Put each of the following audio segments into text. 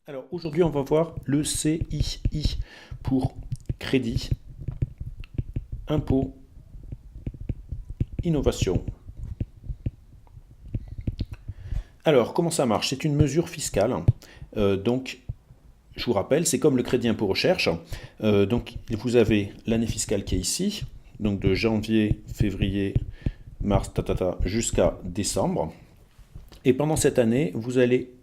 Alors aujourd'hui, on va voir le CII pour crédit, impôt, innovation. Alors, comment ça marche? C'est une mesure fiscale. Donc, je vous rappelle, c'est comme le crédit impôt recherche. Donc, vous avez l'année fiscale qui est ici, donc de janvier, février, mars, jusqu'à décembre. Et pendant cette année, vous allez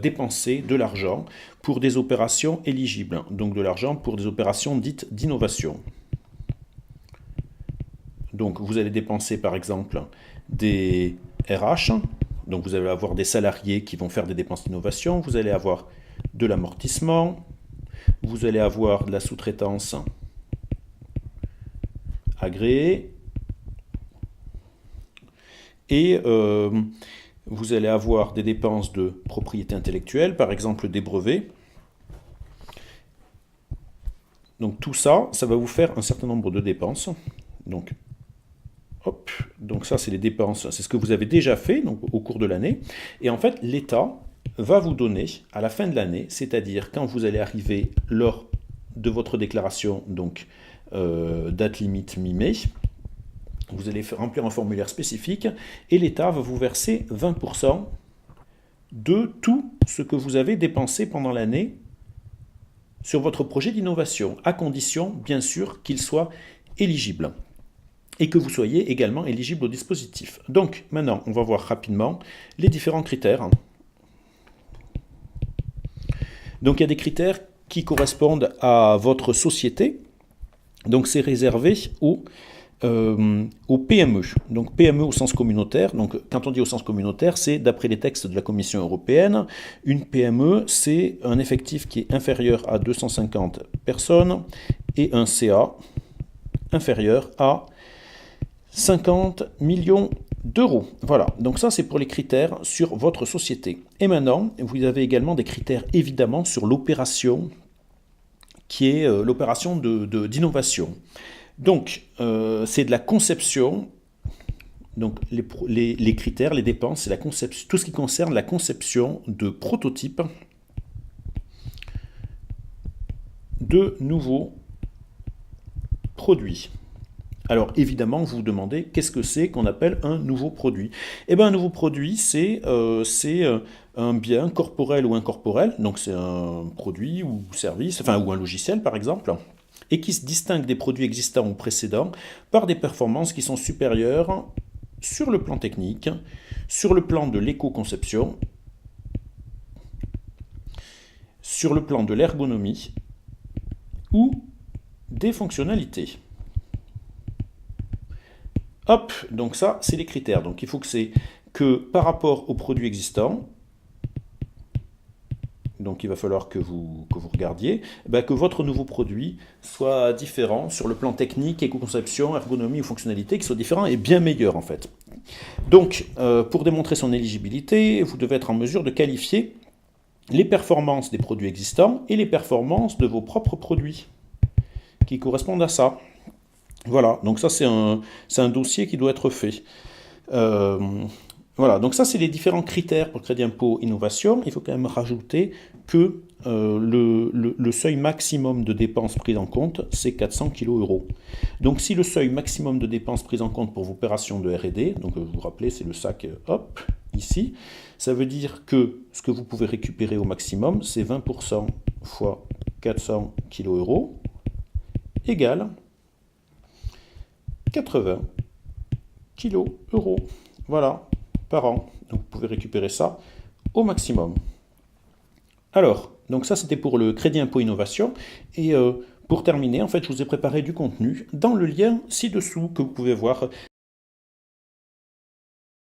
dépenser de l'argent pour des opérations éligibles, donc de l'argent pour des opérations dites d'innovation. Donc vous allez dépenser par exemple des RH, donc vous allez avoir des salariés qui vont faire des dépenses d'innovation, vous allez avoir de l'amortissement, vous allez avoir de la sous-traitance agréée, et vous allez avoir des dépenses de propriété intellectuelle, par exemple des brevets. Donc tout ça, ça va vous faire un certain nombre de dépenses. Donc, hop, donc ça c'est les dépenses, c'est ce que vous avez déjà fait donc, au cours de l'année. Et en fait, l'État va vous donner à la fin de l'année, c'est-à-dire quand vous allez arriver lors de votre déclaration, donc date limite mi-mai, vous allez remplir un formulaire spécifique et l'État va vous verser 20% de tout ce que vous avez dépensé pendant l'année sur votre projet d'innovation, à condition, bien sûr, qu'il soit éligible et que vous soyez également éligible au dispositif. Donc, maintenant, on va voir rapidement les différents critères. Donc, il y a des critères qui correspondent à votre société. Donc, c'est réservé aux PME. Donc PME au sens communautaire. Donc quand on dit au sens communautaire, c'est d'après les textes de la Commission européenne. Une PME, c'est un effectif qui est inférieur à 250 personnes et un CA inférieur à 50 millions d'euros. Voilà, donc ça c'est pour les critères sur votre société. Et maintenant, vous avez également des critères évidemment sur l'opération qui est l'opération d'innovation. Donc, c'est de la conception, donc les critères, les dépenses, c'est tout ce qui concerne la conception de prototypes de nouveaux produits. Alors, évidemment, vous vous demandez, qu'est-ce que c'est qu'on appelle un nouveau produit? Eh bien, un nouveau produit, c'est un bien corporel ou incorporel, donc c'est un produit ou service, enfin, ou un logiciel, par exemple, et qui se distingue des produits existants ou précédents par des performances qui sont supérieures sur le plan technique, sur le plan de l'éco-conception, sur le plan de l'ergonomie ou des fonctionnalités. Hop, donc ça, c'est les critères. Donc il faut que par rapport aux produits existants, donc il va falloir que vous regardiez, que votre nouveau produit soit différent sur le plan technique, éco-conception, ergonomie ou fonctionnalité, qui soit différent et bien meilleur en fait. Donc pour démontrer son éligibilité, vous devez être en mesure de qualifier les performances des produits existants et les performances de vos propres produits qui correspondent à ça. Voilà, donc ça c'est un dossier qui doit être fait. Voilà, donc ça c'est les différents critères pour le crédit impôt innovation. Il faut quand même rajouter que le seuil maximum de dépenses prises en compte, c'est 400 kg. Donc si le seuil maximum de dépenses prises en compte pour vos opérations de R&D, donc vous vous rappelez, c'est le sac, hop, ici, ça veut dire que ce que vous pouvez récupérer au maximum, c'est 20% fois 400 kg égale 80 kg. Voilà, par an. Donc vous pouvez récupérer ça au maximum. Alors, donc ça c'était pour le crédit impôt innovation. Et pour terminer, en fait, je vous ai préparé du contenu dans le lien ci-dessous que vous pouvez voir